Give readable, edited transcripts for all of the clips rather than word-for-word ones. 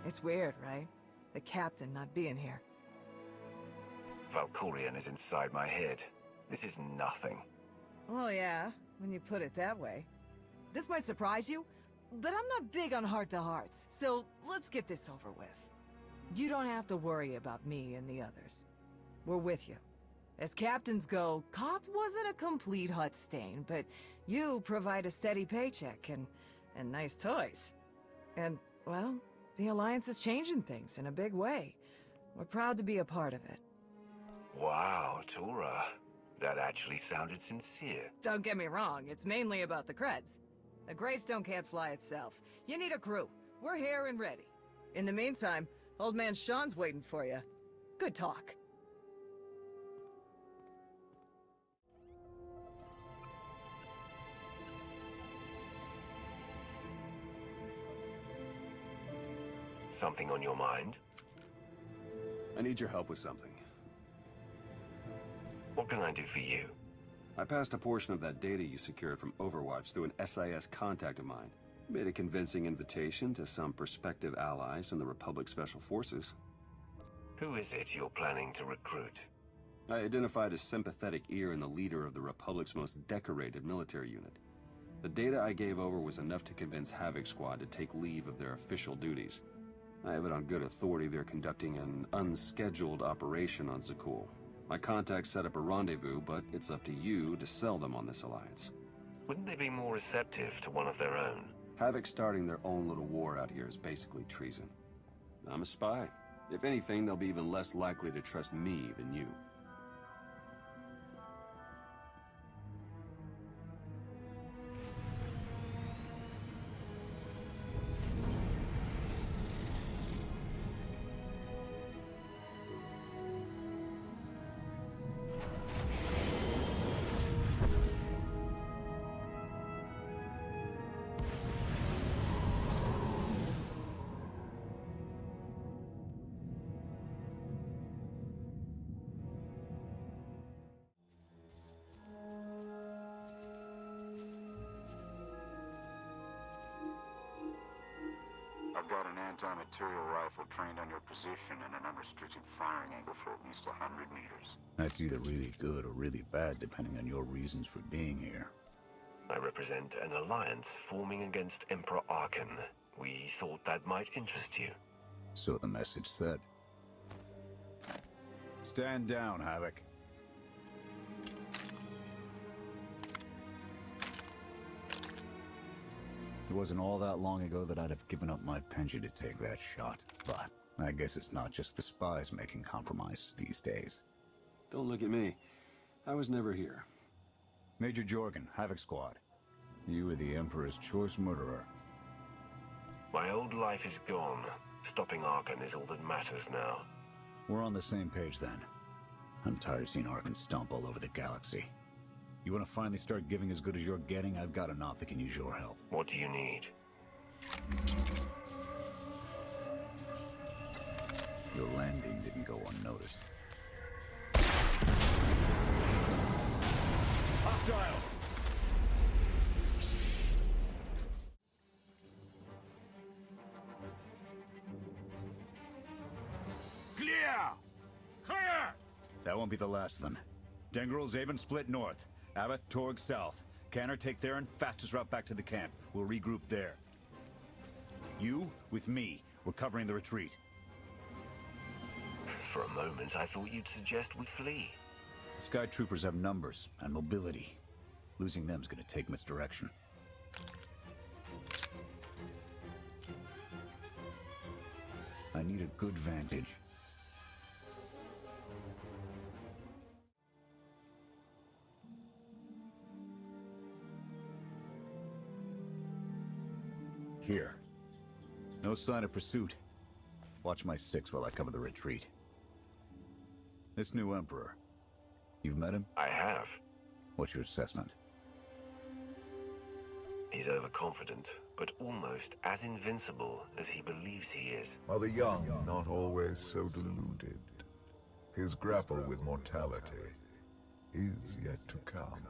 It's weird, right? The captain not being here. Valkyrian is inside my head. This is nothing. Oh yeah, when you put it that way. This might surprise you, but I'm not big on heart-to-hearts, so let's get this over with. You don't have to worry about me and the others. We're with you. As captains go, KOTH wasn't a complete Hutt stain, but you provide a steady paycheck and nice toys. And, well, the Alliance is changing things in a big way. We're proud to be a part of it. Wow, Tora. That actually sounded sincere. Don't get me wrong, it's mainly about the creds. A gravestone can't fly itself. You need a crew. We're here and ready. In the meantime, old man Sean's waiting for you. Good talk. Something on your mind? I need your help with something. What can I do for you? I passed a portion of that data you secured from Overwatch through an SIS contact of mine. Made a convincing invitation to some prospective allies in the Republic Special Forces. Who is it you're planning to recruit? I identified a sympathetic ear in the leader of the Republic's most decorated military unit. The data I gave over was enough to convince Havoc Squad to take leave of their official duties. I have it on good authority they're conducting an unscheduled operation on Zakul. My contacts set up a rendezvous, but it's up to you to sell them on this alliance. Wouldn't they be more receptive to one of their own? Havoc starting their own little war out here is basically treason. I'm a spy. If anything, they'll be even less likely to trust me than you. I've got an anti-material rifle trained on your position and an unrestricted firing angle for at least 100 meters. That's either really good or really bad, depending on your reasons for being here. I represent an alliance forming against Emperor Arkan. We thought that might interest you. So the message said. Stand down, Havoc. It wasn't all that long ago that I'd have given up my pension to take that shot, but I guess it's not just the spies making compromises these days. Don't look at me. I was never here. Major Jorgen, Havoc Squad. You were the Emperor's choice murderer. My old life is gone. Stopping Arkan is all that matters now. We're on the same page then. I'm tired of seeing Arkan stomp all over the galaxy. You want to finally start giving as good as you're getting? I've got an op that can use your help. What do you need? Your landing didn't go unnoticed. Hostiles! Clear! Clear! That won't be the last of them. Dengrel, Zaben split north. Abath, Torg south. Canner take Theron, fastest route back to the camp. We'll regroup there. You, with me, we're covering the retreat. For a moment, I thought you'd suggest we flee. Sky Troopers have numbers and mobility. Losing them's gonna take misdirection. I need a good vantage. Here. No sign of pursuit. Watch my six while I cover the retreat. This new Emperor. You've met him? I have. What's your assessment? He's overconfident, but almost as invincible as he believes he is. Are the young not always so deluded? His grapple with mortality is yet to come.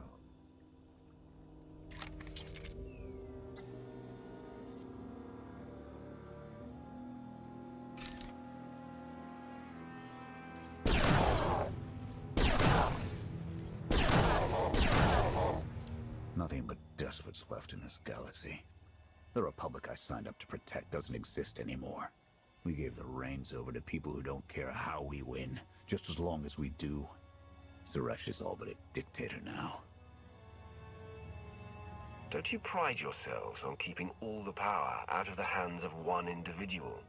nothing but despots left in this galaxy. The Republic I signed up to protect doesn't exist anymore. We gave the reins over to people who don't care how we win, just as long as we do. Suresh is all but a dictator now. Don't you pride yourselves on keeping all the power out of the hands of one individual?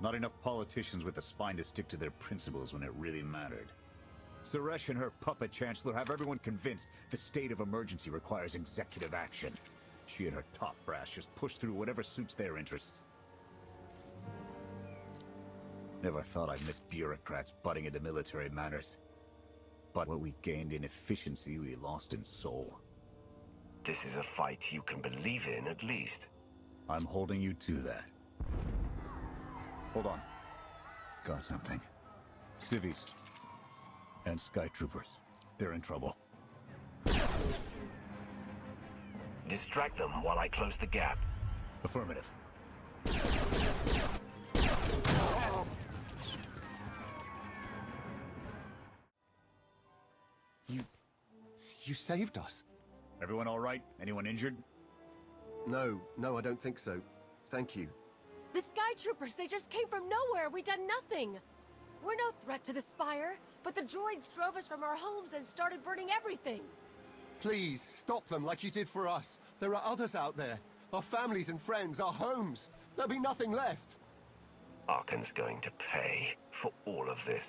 Not enough politicians with the spine to stick to their principles when it really mattered. Suresh and her puppet chancellor have everyone convinced the state of emergency requires executive action. She and her top brass just push through whatever suits their interests. Never thought I'd miss bureaucrats butting into military matters. But what we gained in efficiency, we lost in soul. This is a fight you can believe in, at least. I'm holding you to that. Hold on. Got something. Civvies. And Sky Troopers. They're in trouble. Distract them while I close the gap. Affirmative. You saved us. Everyone all right? Anyone injured? No, I don't think so. Thank you. The Sky Troopers, they just came from nowhere. We done nothing. We're no threat to the Spire, but the droids drove us from our homes and started burning everything. Please, stop them like you did for us. There are others out there. Our families and friends, our homes. There'll be nothing left. Arkan's going to pay for all of this.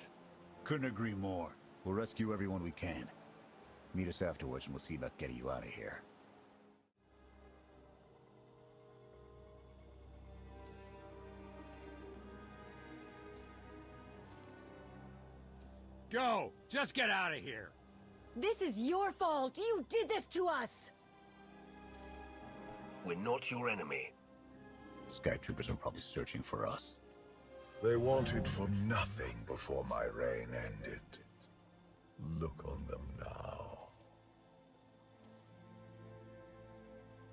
Couldn't agree more. We'll rescue everyone we can. Meet us afterwards and we'll see about getting you out of here. Go! Just get out of here! This is your fault! You did this to us! We're not your enemy. Sky Troopers are probably searching for us. They wanted for nothing before my reign ended. Look on them now.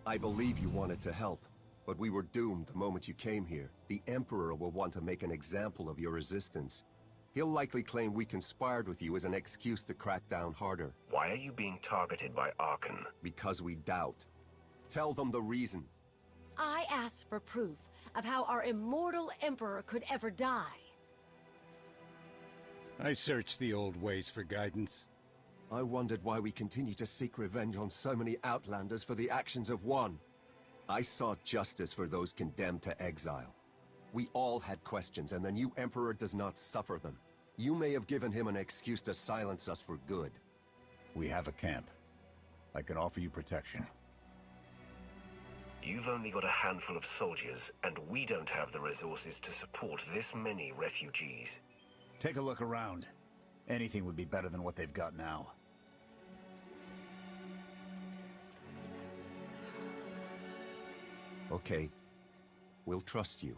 I believe you wanted to help, but we were doomed the moment you came here. The Emperor will want to make an example of your resistance. He'll likely claim we conspired with you as an excuse to crack down harder. Why are you being targeted by Arkan? Because we doubt. Tell them the reason. I asked for proof of how our immortal Emperor could ever die. I searched the old ways for guidance. I wondered why we continue to seek revenge on so many Outlanders for the actions of one. I sought justice for those condemned to exile. We all had questions, and the new Emperor does not suffer them. You may have given him an excuse to silence us for good. We have a camp. I can offer you protection. You've only got a handful of soldiers, and we don't have the resources to support this many refugees. Take a look around. Anything would be better than what they've got now. Okay. We'll trust you.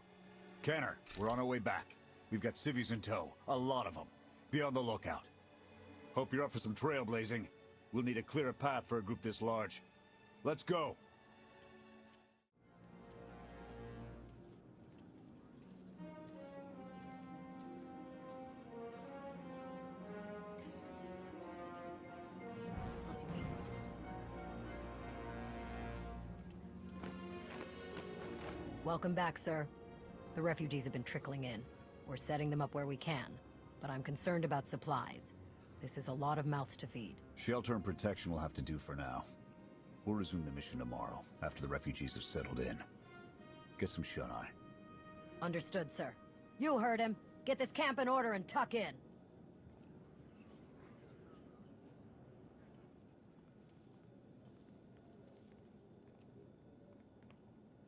Kenner, we're on our way back. We've got civvies in tow. A lot of them. Be on the lookout. Hope you're up for some trailblazing. We'll need a clearer path for a group this large. Let's go! Welcome back, sir. The refugees have been trickling in. We're setting them up where we can, but I'm concerned about supplies. This is a lot of mouths to feed. Shelter and protection will have to do for now. We'll resume the mission tomorrow, after the refugees have settled in. Get some shut-eye. Understood, sir. You heard him. Get this camp in order and tuck in.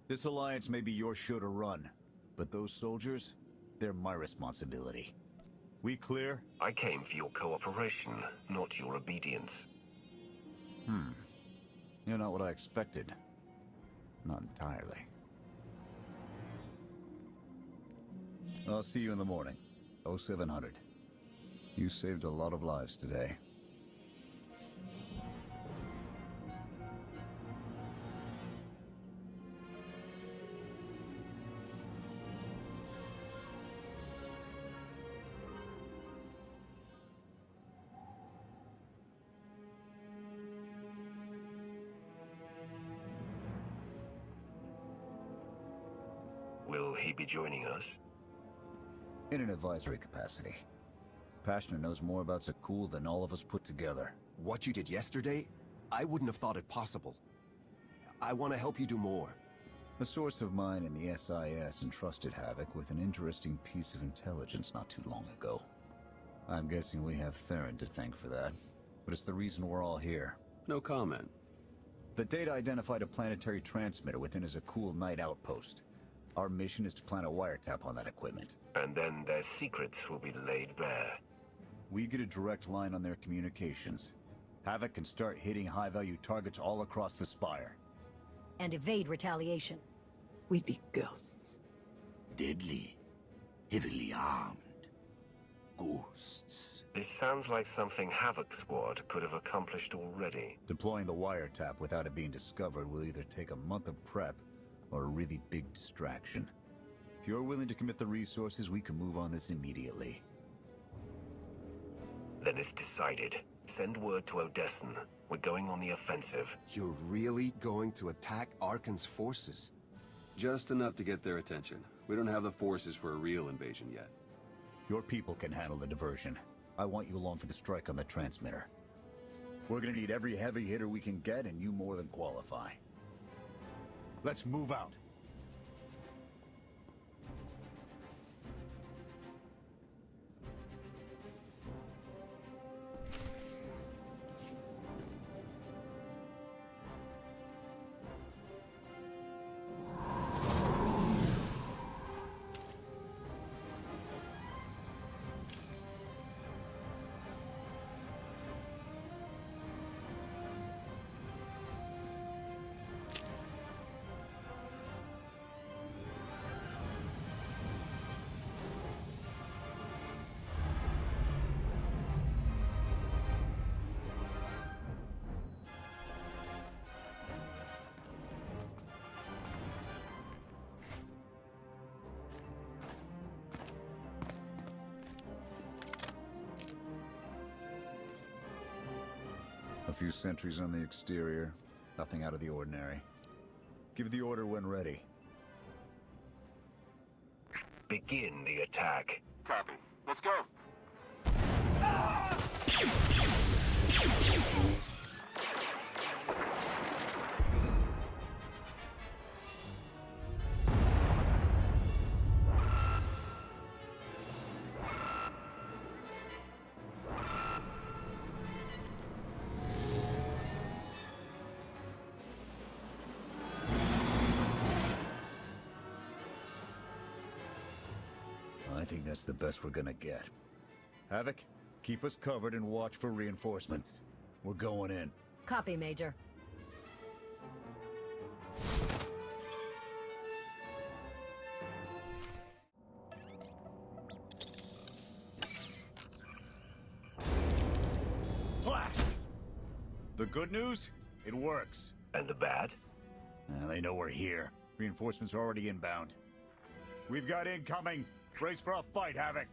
This alliance may be your show to run, but those soldiers, they're my responsibility. We clear? I came for your cooperation, not your obedience. You're not what I expected. Not entirely. I'll see you in the morning. 0700. You saved a lot of lives today. he be joining us? In an advisory capacity. Pashner knows more about Zakul than all of us put together. What you did yesterday, I wouldn't have thought it possible. I want to help you do more. A source of mine in the SIS entrusted Havoc with an interesting piece of intelligence not too long ago. I'm guessing we have Theron to thank for that, but it's the reason we're all here. No comment. The data identified a planetary transmitter within a Zakul night outpost. Our mission is to plant a wiretap on that equipment. And then their secrets will be laid bare. We get a direct line on their communications. Havoc can start hitting high-value targets all across the Spire. And evade retaliation. We'd be ghosts. Deadly. Heavily armed. Ghosts. This sounds like something Havoc Squad could have accomplished already. Deploying the wiretap without it being discovered will either take a month of prep or a really big distraction. If you're willing to commit the resources, we can move on this immediately. Then it's decided. Send word to Odessen. We're going on the offensive. You're really going to attack Arkan's forces? Just enough to get their attention. We don't have the forces for a real invasion yet. Your people can handle the diversion. I want you along for the strike on the transmitter. We're gonna need every heavy hitter we can get, and you more than qualify. Let's move out. A few sentries on the exterior. Nothing out of the ordinary. Give the order when ready. Begin the attack. Copy. Let's go. I think that's the best we're gonna get. Havoc, keep us covered and watch for reinforcements. We're going in. Copy, Major. Blast! The good news? It works. And the bad? They know we're here. Reinforcements are already inbound. We've got incoming. Brace for a fight, Havoc.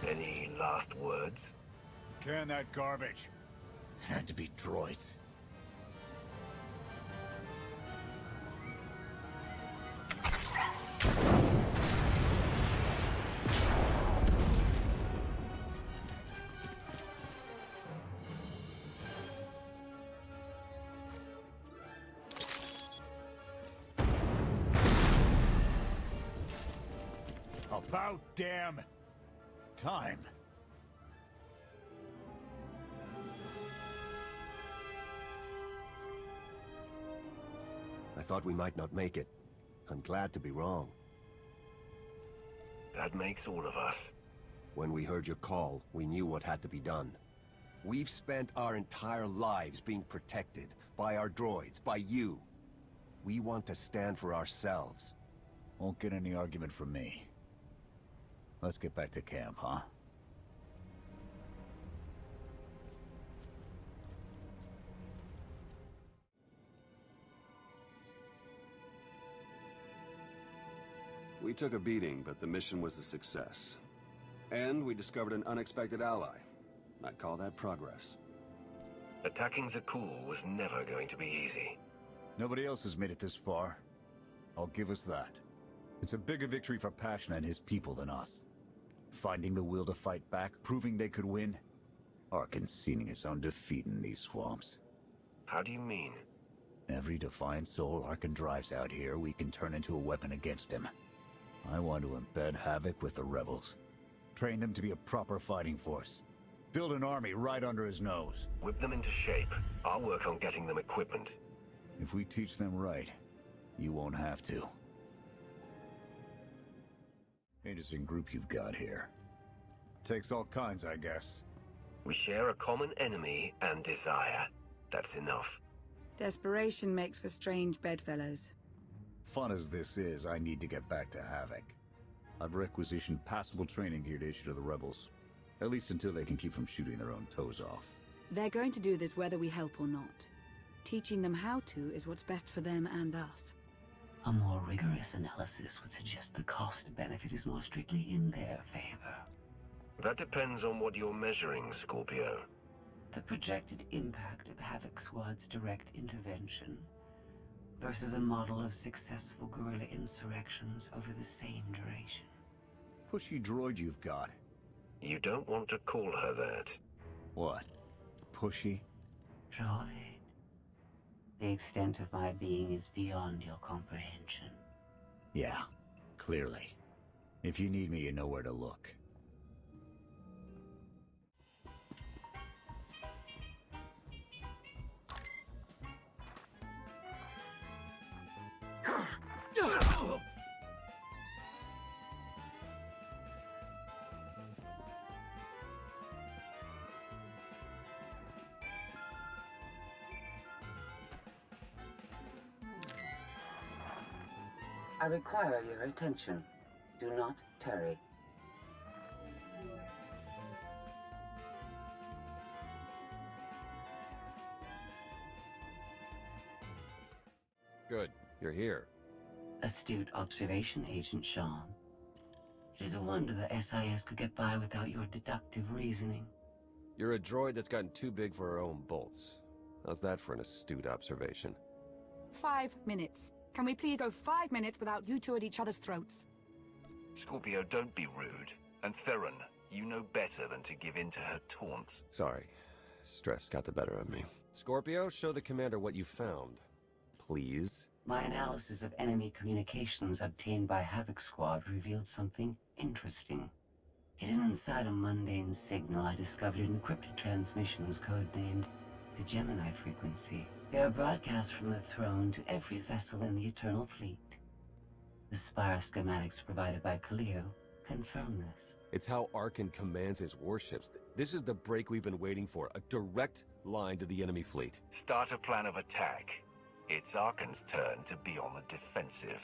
Any last words? Can that garbage. Had to be droids. About damn time. I thought we might not make it. I'm glad to be wrong. That makes all of us. When we heard your call, we knew what had to be done. We've spent our entire lives being protected by our droids, by you. We want to stand for ourselves. Won't get any argument from me. Let's get back to camp, huh? We took a beating, but the mission was a success. And we discovered an unexpected ally. I'd call that progress. Attacking Zakul was never going to be easy. Nobody else has made it this far. I'll give us that. It's a bigger victory for Passion and his people than us. Finding the will to fight back, proving they could win. Arkin's seen his own defeat in these swamps. How do you mean? Every defiant soul Arkin drives out here, we can turn into a weapon against him. I want to embed Havoc with the rebels. Train them to be a proper fighting force. Build an army right under his nose. Whip them into shape. I'll work on getting them equipment. If we teach them right, you won't have to. Interesting group you've got here. Takes all kinds, I guess. We share a common enemy and desire. That's enough. Desperation makes for strange bedfellows. Fun as this is, I need to get back to Havoc. I've requisitioned passable training gear to issue to the rebels. At least until they can keep from shooting their own toes off. They're going to do this whether we help or not. Teaching them how to is what's best for them and us. A more rigorous analysis would suggest the cost-benefit is more strictly in their favor. That depends on what you're measuring, Scorpio. The projected impact of Havoc Squad's direct intervention versus a model of successful guerrilla insurrections over the same duration. Pushy droid you've got. You don't want to call her that. What? Pushy? Droid. The extent of my being is beyond your comprehension. Yeah, clearly. If you need me, you know where to look. I require your attention. Do not tarry. Good. You're here. Astute observation, Agent Sean. It is a wonder the SIS could get by without your deductive reasoning. You're a droid that's gotten too big for her own bolts. How's that for an astute observation? 5 minutes. Can we please go 5 minutes without you two at each other's throats? Scorpio, don't be rude. And Theron, you know better than to give in to her taunts. Sorry. Stress got the better of me. Scorpio, show the commander what you found. Please. My analysis of enemy communications obtained by Havoc Squad revealed something interesting. Hidden inside a mundane signal, I discovered an encrypted transmission was codenamed the Gemini frequency. They are broadcast from the throne to every vessel in the Eternal Fleet. The spire schematics provided by Khalil confirm this. It's how Arkin commands his warships. This is the break we've been waiting for. A direct line to the enemy fleet. Start a plan of attack. It's Arkin's turn to be on the defensive.